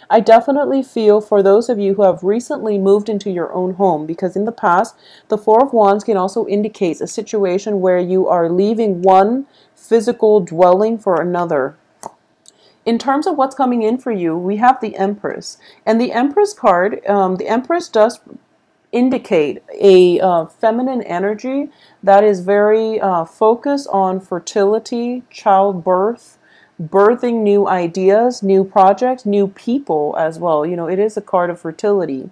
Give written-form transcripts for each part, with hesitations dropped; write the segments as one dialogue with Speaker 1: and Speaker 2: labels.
Speaker 1: I definitely feel for those of you who have recently moved into your own home, because in the past, the Four of Wands can also indicate a situation where you are leaving one physical dwelling for another. In terms of what's coming in for you, we have the Empress. And the Empress card, the Empress does indicate a feminine energy that is very focused on fertility, childbirth, birthing new ideas, new projects, new people as well. You know, it is a card of fertility.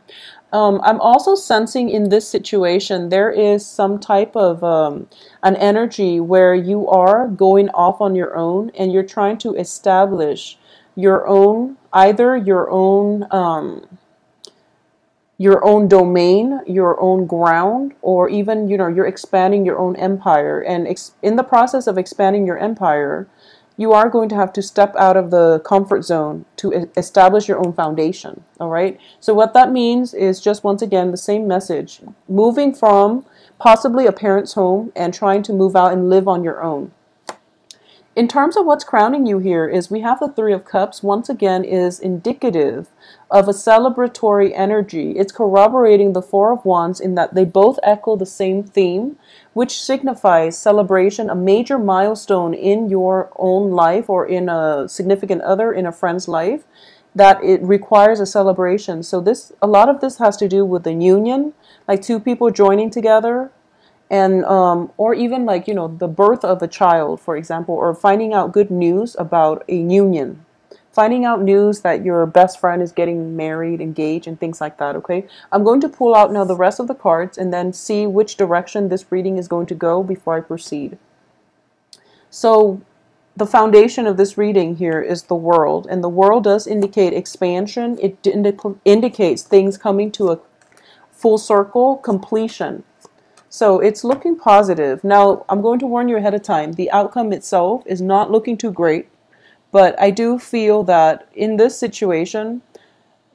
Speaker 1: I'm also sensing in this situation there is some type of an energy where you are going off on your own and you're trying to establish your own, either your own domain, your own ground, or even, you know, you're expanding your own empire. And in the process of expanding your empire, you are going to have to step out of the comfort zone to establish your own foundation. All right. So what that means is just once again the same message: moving from possibly a parent's home and trying to move out and live on your own. In terms of what's crowning you here is we have the Three of Cups. Once again, is indicative of a celebratory energy. It's corroborating the Four of Wands in that they both echo the same theme, which signifies celebration, a major milestone in your own life or in a significant other, in a friend's life, that it requires a celebration. So a lot of this has to do with the union, like two people joining together, and or even like, you know, the birth of a child, for example, or finding out good news about a union, finding out news that your best friend is getting married, engaged, and things like that. Okay, I'm going to pull out now the rest of the cards and then see which direction this reading is going to go before I proceed. So the foundation of this reading here is the World, and the World does indicate expansion. It indicates things coming to a full circle, completion. So it's looking positive. Now, I'm going to warn you ahead of time. The outcome itself is not looking too great, but I do feel that in this situation,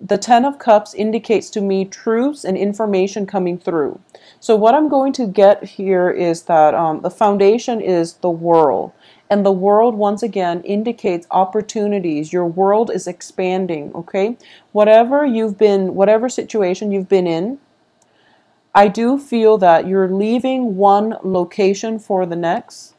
Speaker 1: the Ten of Cups indicates to me truths and information coming through. So what I'm going to get here is that the foundation is the World. And the World, once again, indicates opportunities. Your world is expanding, okay? Whatever situation you've been in, I do feel that you're leaving one location for the next.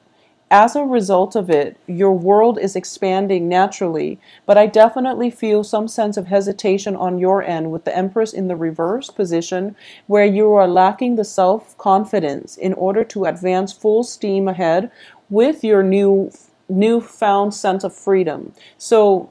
Speaker 1: As a result of it, your world is expanding naturally, but I definitely feel some sense of hesitation on your end with the Empress in the reverse position, where you are lacking the self-confidence in order to advance full steam ahead with your newfound sense of freedom. So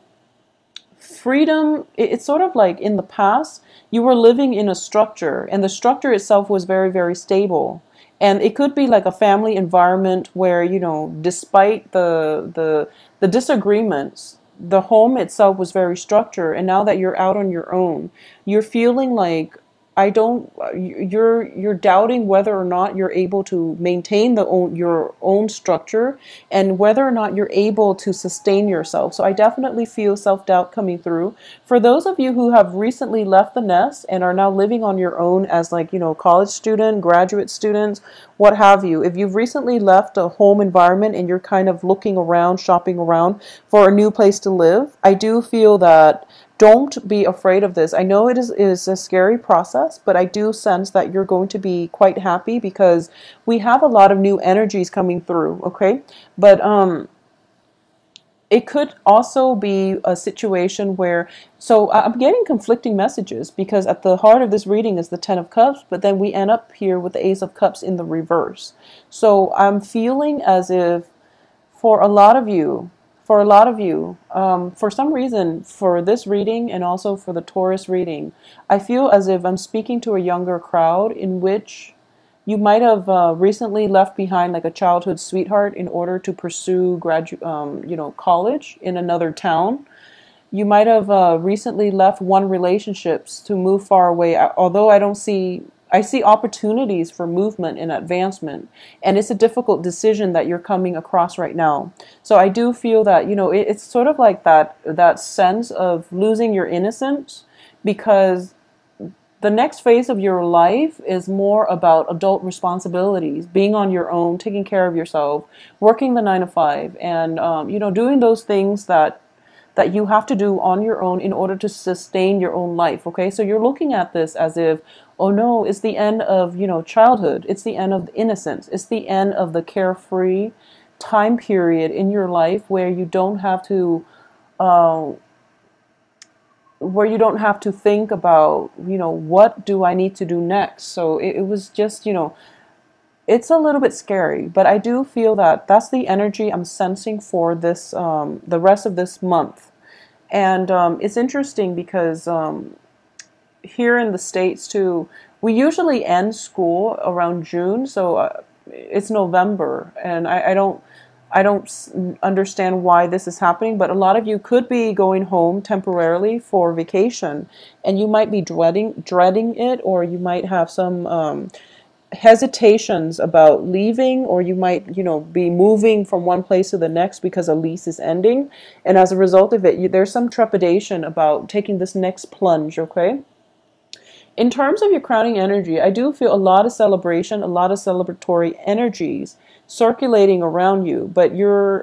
Speaker 1: freedom, it's sort of like in the past, you were living in a structure, and the structure itself was very, very stable. And it could be like a family environment where, you know, despite the disagreements, the home itself was very structured. And now that you're out on your own, you're feeling like you're doubting whether or not you're able to maintain your own structure and whether or not you're able to sustain yourself. So I definitely feel self-doubt coming through. For those of you who have recently left the nest and are now living on your own as, like, you know, college student, graduate students, what have you, if you've recently left a home environment and you're kind of looking around, shopping around for a new place to live, I do feel that don't be afraid of this. I know it is a scary process, but I do sense that you're going to be quite happy because we have a lot of new energies coming through, okay? But it could also be a situation where, so I'm getting conflicting messages because at the heart of this reading is the Ten of Cups, but then we end up here with the Ace of Cups in the reverse. So I'm feeling as if for a lot of you, for some reason, for this reading and also for the Taurus reading, I feel as if I'm speaking to a younger crowd in which you might have recently left behind like a childhood sweetheart in order to pursue college in another town. You might have recently left one relationships to move far away. Although I see opportunities for movement and advancement, and it's a difficult decision that you're coming across right now. So I do feel that, you know, it's sort of like that sense of losing your innocence, because the next phase of your life is more about adult responsibilities, being on your own, taking care of yourself, working the 9 to 5, and doing those things that that you have to do on your own in order to sustain your own life. Okay, so you're looking at this as if, oh no, it's the end of, childhood. It's the end of innocence. It's the end of the carefree time period in your life where you don't have to uh, think about, what do I need to do next. So it was just, it's a little bit scary, but I do feel that that's the energy I'm sensing for this, the rest of this month. And it's interesting because here in the States too, we usually end school around June, so it's November, and I don't understand why this is happening, but a lot of you could be going home temporarily for vacation, and you might be dreading it, or you might have some hesitations about leaving, or you might, be moving from one place to the next because a lease is ending, and as a result of it, there's some trepidation about taking this next plunge. Okay. In terms of your crowning energy, I do feel a lot of celebration, a lot of celebratory energies circulating around you, but you're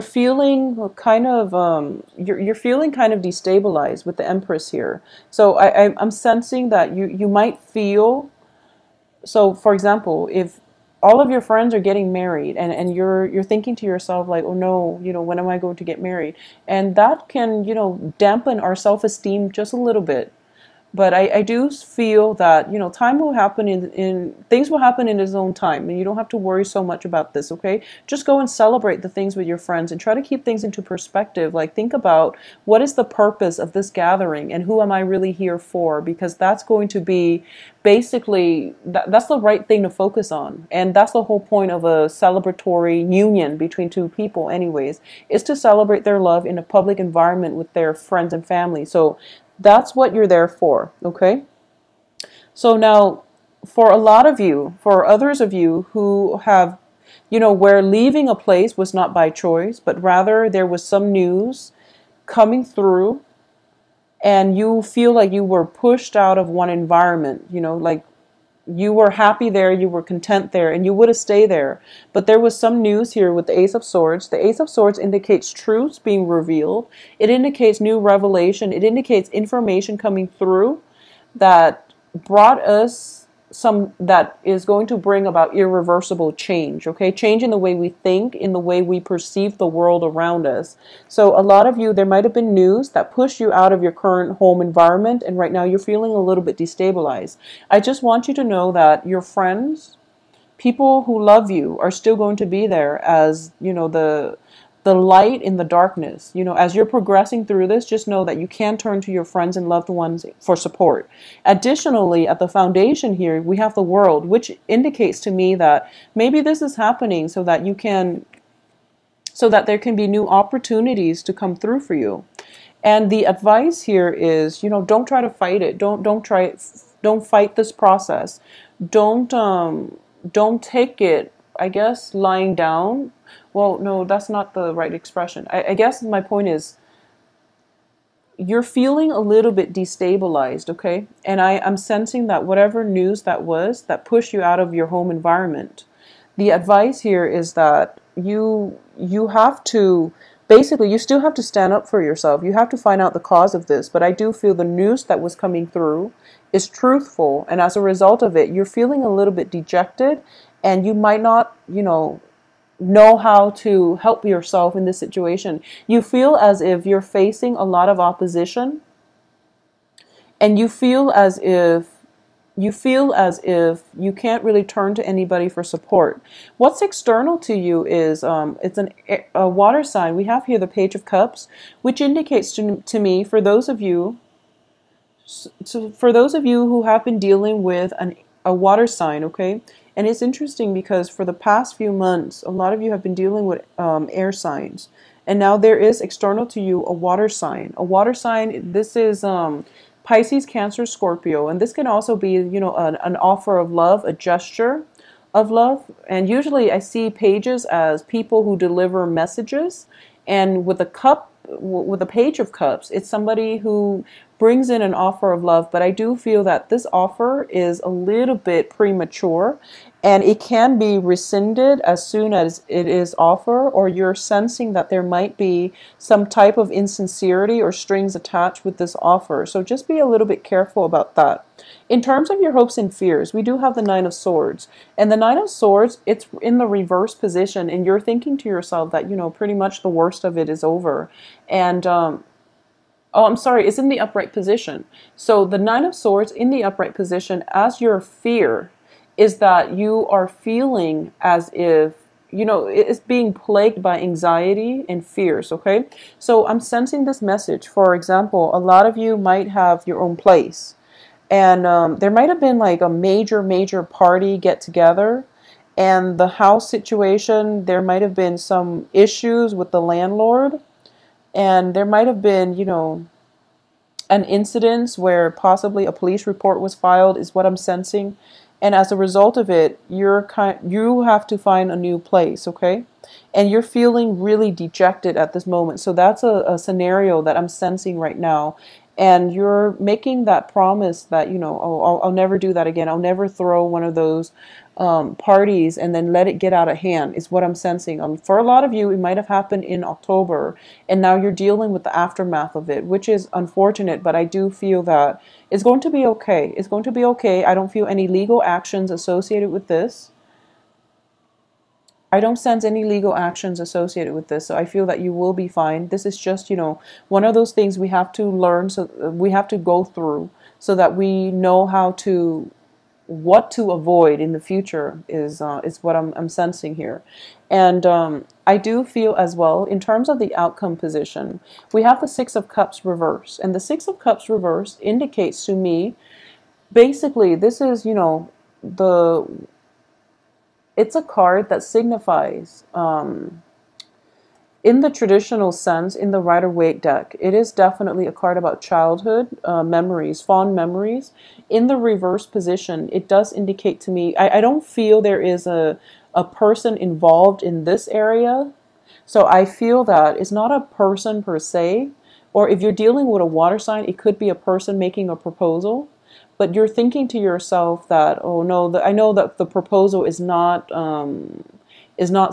Speaker 1: feeling kind of you're feeling kind of destabilized with the Empress here. So I'm sensing that you might feel. So for example, if all of your friends are getting married, and you're thinking to yourself like, oh no, when am I going to get married? And that can, dampen our self-esteem just a little bit. But I do feel that, time will happen in things will happen in its own time, and you don't have to worry so much about this. Okay, just go and celebrate the things with your friends and try to keep things into perspective. Like, think about what is the purpose of this gathering and who am I really here for, because that's going to be basically that's the right thing to focus on, and that's the whole point of a celebratory union between two people anyways, is to celebrate their love in a public environment with their friends and family. So that's what you're there for, okay? So now, for a lot of you, for others of you who have, where leaving a place was not by choice, but rather there was some news coming through, and you feel like you were pushed out of one environment, like you were happy there, you were content there, and you would have stayed there. But there was some news here with the Ace of Swords. The Ace of Swords indicates truths being revealed. It indicates new revelation. It indicates information coming through that brought us that is going to bring about irreversible change, okay? Change in the way we think, in the way we perceive the world around us. So a lot of you, there might have been news that pushed you out of your current home environment, and right now you're feeling a little bit destabilized. I just want you to know that your friends, people who love you, are still going to be there as, the light in the darkness. As you're progressing through this, just know that you can turn to your friends and loved ones for support. Additionally, at the foundation here, we have the World, which indicates to me that maybe this is happening so that there can be new opportunities to come through for you. And the advice here is, don't try to fight it. Don't fight this process. Don't take it, I guess, lying down. Well, no, that's not the right expression. I guess my point is, you're feeling a little bit destabilized, okay? And I'm sensing that whatever news that was that pushed you out of your home environment, the advice here is that you have to, basically, you still have to stand up for yourself. You have to find out the cause of this. But I do feel the news that was coming through is truthful. And as a result of it, you're feeling a little bit dejected, and you might not, know how to help yourself in this situation. You feel as if you're facing a lot of opposition, and you feel as if you can't really turn to anybody for support. What's external to you is it's a water sign. We have here the Page of Cups, which indicates to me, for those of you who have been dealing with a water sign, okay? And it's interesting because for the past few months, a lot of you have been dealing with air signs. And now there is external to you a water sign. A water sign, this is Pisces, Cancer, Scorpio. And this can also be, an offer of love, a gesture of love. And usually I see pages as people who deliver messages. And with a Page of Cups, it's somebody who brings in an offer of love, but I do feel that this offer is a little bit premature and it can be rescinded as soon as it is offered, or you're sensing that there might be some type of insincerity or strings attached with this offer. So just be a little bit careful about that. In terms of your hopes and fears, we do have the Nine of Swords. And the Nine of Swords, it's in the reverse position, and you're thinking to yourself that, pretty much the worst of it is over. And oh, I'm sorry, it's in the upright position. So the Nine of Swords in the upright position as your fear is that you are feeling as if, it's being plagued by anxiety and fears, okay? So I'm sensing this message. For example, a lot of you might have your own place. And there might have been like a major party get together. And the house situation, there might have been some issues with the landlord. And there might have been, an incident where possibly a police report was filed, is what I'm sensing. And as a result of it, you have to find a new place, okay? And you're feeling really dejected at this moment. So that's a scenario that I'm sensing right now. And you're making that promise that, oh, I'll never do that again. I'll never throw one of those parties and then let it get out of hand, is what I'm sensing. For a lot of you, it might have happened in October, and now you're dealing with the aftermath of it, which is unfortunate, but I do feel that it's going to be okay. It's going to be okay. I don't feel any legal actions associated with this. I don't sense any legal actions associated with this, so I feel that you will be fine. This is just, one of those things we have to learn, so we have to go through so that we know what to avoid in the future is what I'm sensing here. And I do feel as well, in terms of the outcome position, we have the Six of Cups reverse. And the Six of Cups reverse indicates to me, basically, this is, it's a card that signifies, in the traditional sense, in the Rider-Waite deck, it is definitely a card about childhood memories, fond memories. In the reverse position, it does indicate to me, I don't feel there is a person involved in this area. So I feel that it's not a person per se, or if you're dealing with a water sign, it could be a person making a proposal. But you're thinking to yourself that, oh no, I know that the proposal is not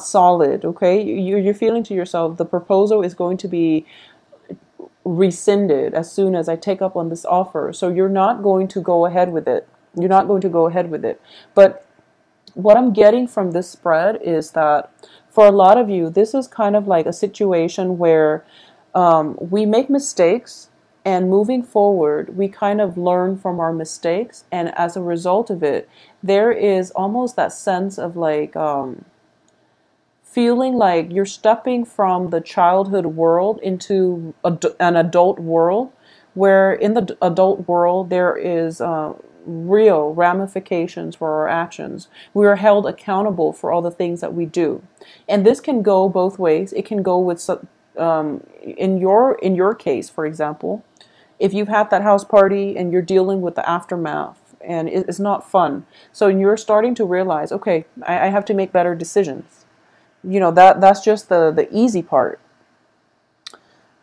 Speaker 1: solid, okay? You're feeling to yourself, the proposal is going to be rescinded as soon as I take up on this offer. So you're not going to go ahead with it. You're not going to go ahead with it. But what I'm getting from this spread is that for a lot of you, this is kind of like a situation where we make mistakes. And moving forward, we kind of learn from our mistakes. And as a result of it, there is almost that sense of like feeling like you're stepping from the childhood world into an adult world, where in the adult world there is real ramifications for our actions. We are held accountable for all the things that we do. And this can go both ways. It can go with, in your case, for example, if you've had that house party and you're dealing with the aftermath and it's not fun. So you're starting to realize, okay, I have to make better decisions. That's just the easy part.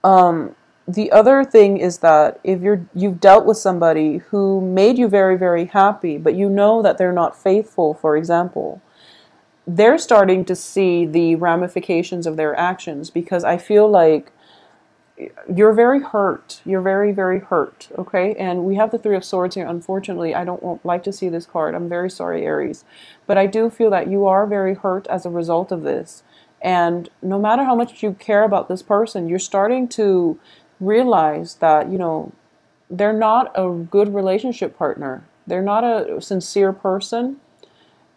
Speaker 1: The other thing is that if you've dealt with somebody who made you very, very happy, but you know that they're not faithful, for example, they're starting to see the ramifications of their actions, because I feel like you're very hurt. You're very, very hurt, okay? And we have the Three of Swords here. Unfortunately, I don't like to see this card. I'm very sorry, Aries. But I do feel that you are very hurt as a result of this. And no matter how much you care about this person, you're starting to realize that, they're not a good relationship partner. They're not a sincere person.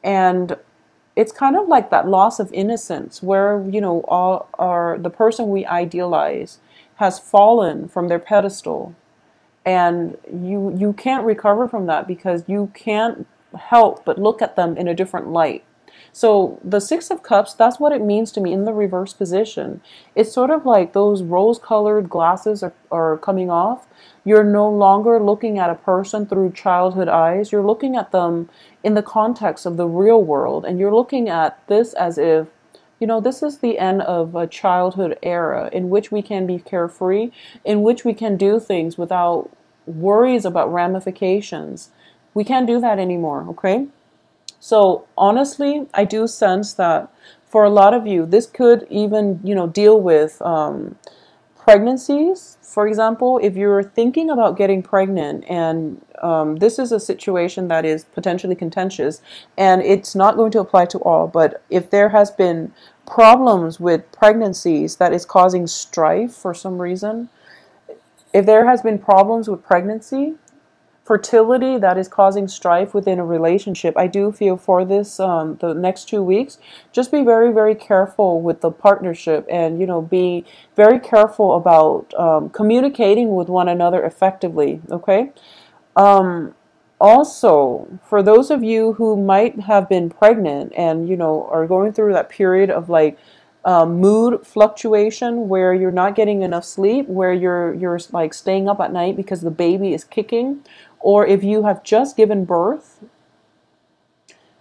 Speaker 1: And it's kind of like that loss of innocence where, the person we idealize has fallen from their pedestal, and you can't recover from that because you can't help but look at them in a different light. So the Six of Cups, that's what it means to me in the reverse position. It's sort of like those rose-colored glasses are coming off. You're no longer looking at a person through childhood eyes. You're looking at them in the context of the real world, and you're looking at this as if, this is the end of a childhood era in which we can be carefree, in which we can do things without worries about ramifications. We can't do that anymore, okay? So honestly, I do sense that for a lot of you, this could even, deal with pregnancies. For example, if you're thinking about getting pregnant and this is a situation that is potentially contentious and it's not going to apply to all, but if there has been problems with pregnancies that is causing strife for some reason, if there has been problems with pregnancy, fertility that is causing strife within a relationship, I do feel for this the next 2 weeks, just be very, very careful with the partnership, and be very careful about communicating with one another effectively. Okay. Also, for those of you who might have been pregnant and are going through that period of like mood fluctuation where you're not getting enough sleep, where you're like staying up at night because the baby is kicking, or if you have just given birth,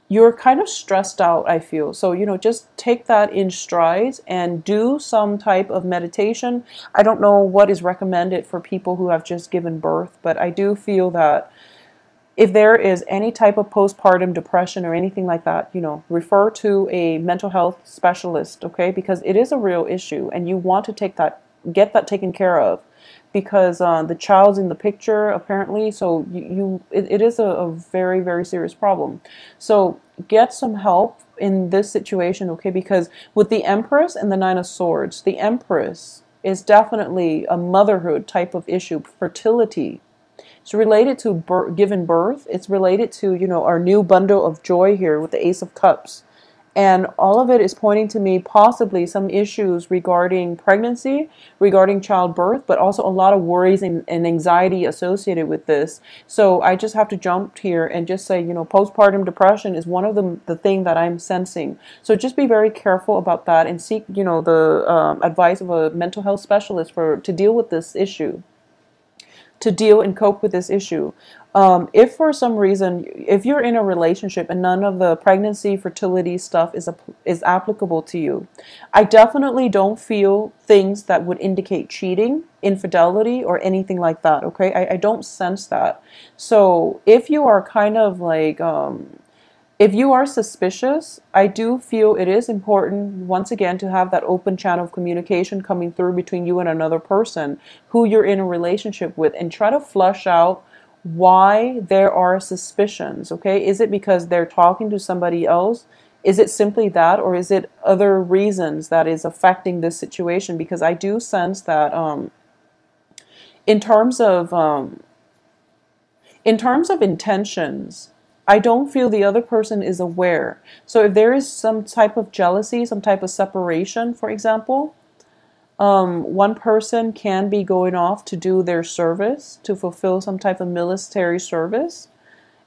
Speaker 1: you're kind of stressed out, I feel. So, just take that in strides and do some type of meditation. I don't know what is recommended for people who have just given birth, but I do feel that if there is any type of postpartum depression or anything like that, refer to a mental health specialist, okay? Because it is a real issue and you want to get that taken care of, because the child's in the picture apparently. So it is a very, very serious problem. So get some help in this situation, okay? Because with the Empress and the Nine of Swords, the Empress is definitely a motherhood type of issue, fertility. It's related to given birth. It's related to, our new bundle of joy here with the Ace of Cups. And all of it is pointing to me possibly some issues regarding pregnancy, regarding childbirth, but also a lot of worries and anxiety associated with this. So I just have to jump here and just say, postpartum depression is one of the thing that I'm sensing. So just be very careful about that and seek, the advice of a mental health specialist to deal with this issue, to deal and cope with this issue. If for some reason, if you're in a relationship and none of the pregnancy, fertility stuff is applicable to you, I definitely don't feel things that would indicate cheating, infidelity, or anything like that, okay? I don't sense that. So if you are kind of like, if you are suspicious, I do feel it is important, once again, to have that open channel of communication coming through between you and another person who you're in a relationship with, and try to flush out why there are suspicions, okay? Is it because they're talking to somebody else? Is it simply that, or is it other reasons that is affecting this situation? Because I do sense that in terms of intentions, I don't feel the other person is aware. So if there is some type of jealousy, some type of separation, for example, one person can be going off to do their service, to fulfill some type of military service,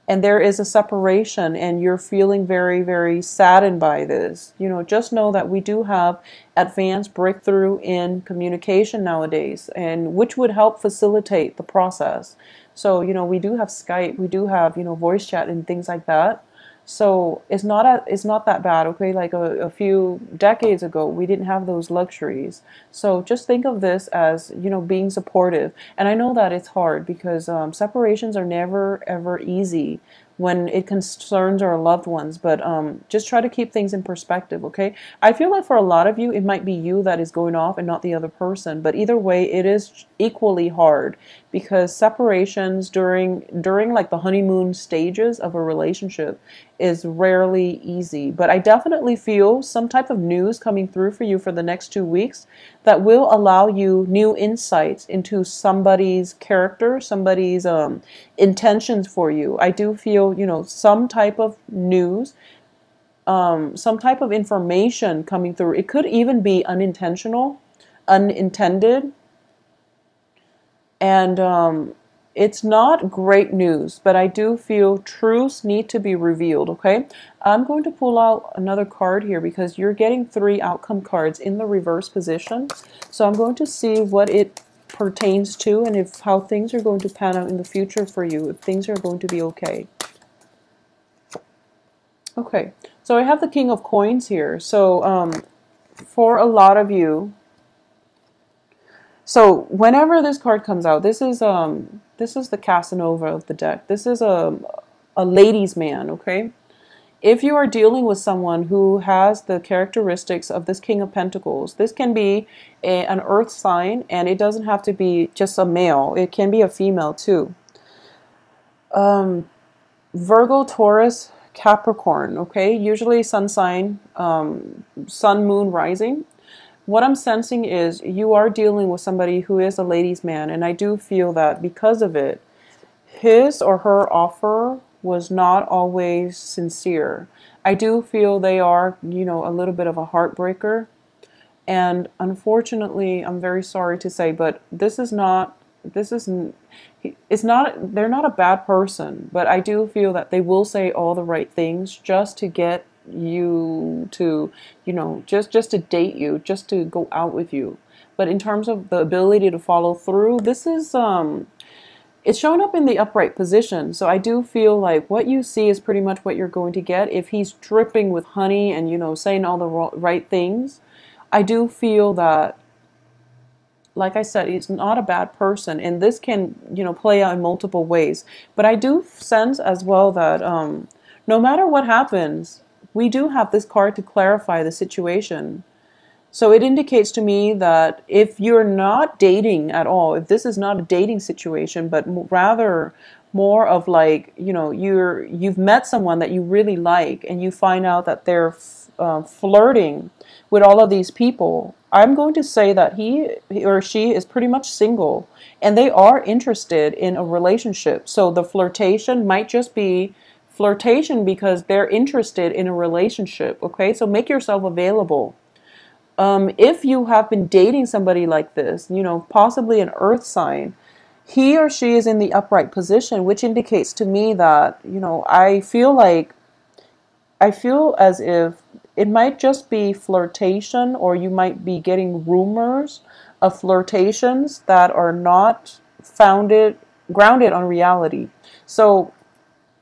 Speaker 1: and there is a separation and you're feeling very, very saddened by this. Just know that we do have advanced breakthrough in communication nowadays, and which would help facilitate the process. So, we do have Skype, we do have, voice chat and things like that. So it's not that bad, okay? Like a few decades ago, we didn't have those luxuries. So just think of this as, being supportive. And I know that it's hard because separations are never, ever easy when it concerns our loved ones. But just try to keep things in perspective, okay? I feel like for a lot of you, it might be you that is going off and not the other person. But either way, it is equally hard, because separations during like the honeymoon stages of a relationship is rarely easy. But I definitely feel some type of news coming through for you for the next 2 weeks that will allow you new insights into somebody's character, somebody's intentions for you. I do feel, some type of news, some type of information coming through. It could even be unintentional, unintended, and it's not great news, but I do feel truths need to be revealed, okay? I'm going to pull out another card here because you're getting 3 outcome cards in the reverse position. So I'm going to see what it pertains to and how things are going to pan out in the future for you, if things are going to be okay. Okay, so I have the King of Coins here. So for a lot of you, so whenever this card comes out, this is This is the Casanova of the deck. This is a ladies' man, okay? If you are dealing with someone who has the characteristics of this King of Pentacles, this can be an earth sign, and it doesn't have to be just a male. It can be a female too. Virgo, Taurus, Capricorn, okay? Usually sun sign, sun, moon, rising. What I'm sensing is you are dealing with somebody who is a ladies' man, and I do feel that because of it, his or her offer was not always sincere. I do feel they are, a little bit of a heartbreaker. And unfortunately, I'm very sorry to say, but it's not, they're not a bad person, but I do feel that they will say all the right things just to get you to, just to date you, just to go out with you. But in terms of the ability to follow through, this is, it's showing up in the upright position. So I do feel like what you see is pretty much what you're going to get. If he's dripping with honey and, saying all the right things, I do feel that, like I said, he's not a bad person. And this can, play out in multiple ways. But I do sense as well that no matter what happens, we do have this card to clarify the situation. So it indicates to me that if you're not dating at all, if this is not a dating situation, but rather more of like, you've met someone that you really like and you find out that they're flirting with all of these people, I'm going to say that he or she is pretty much single and they are interested in a relationship. So the flirtation might just be flirtation because they're interested in a relationship. Okay, so make yourself available. If you have been dating somebody like this, possibly an earth sign, he or she is in the upright position, which indicates to me that, I feel as if it might just be flirtation, or you might be getting rumors of flirtations that are not grounded on reality. So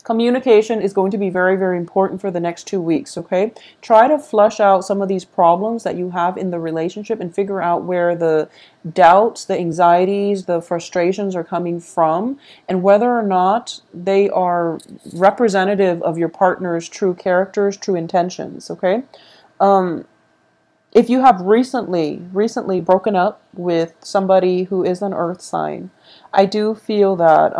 Speaker 1: communication is going to be very, very important for the next 2 weeks, okay? Try to flush out some of these problems that you have in the relationship and figure out where the doubts, the anxieties, the frustrations are coming from, and whether or not they are representative of your partner's true characters, true intentions, okay? If you have recently broken up with somebody who is an earth sign, I do feel that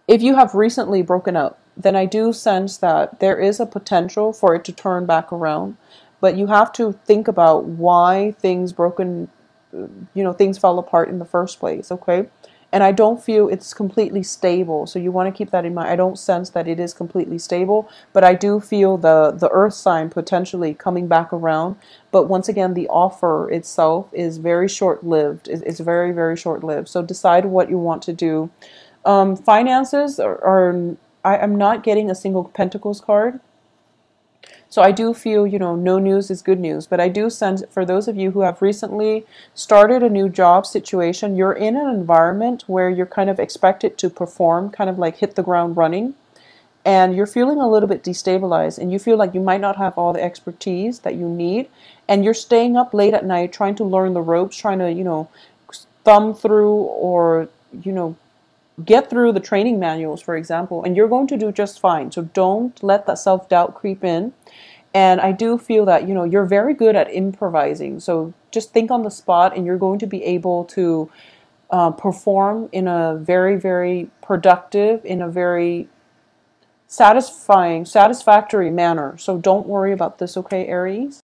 Speaker 1: if you have recently broken up, then I do sense that there is a potential for it to turn back around. But you have to think about why things fell apart in the first place, okay? And I don't feel it's completely stable. So you want to keep that in mind. I don't sense that it is completely stable, but I do feel the earth sign potentially coming back around. But once again, the offer itself is very short-lived. It's very, very short-lived. So decide what you want to do. Finances I'm not getting a single Pentacles card. So I do feel, no news is good news. But I do sense for those of you who have recently started a new job situation, you're in an environment where you're kind of expected to perform, kind of like hit the ground running. And you're feeling a little bit destabilized, and you feel like you might not have all the expertise that you need. And you're staying up late at night trying to learn the ropes, trying to, thumb through or, get through the training manuals, for example, and you're going to do just fine. So don't let that self-doubt creep in. And I do feel that, you're very good at improvising. So just think on the spot and you're going to be able to perform in a very, very productive, in a very satisfactory manner. So don't worry about this, okay, Aries?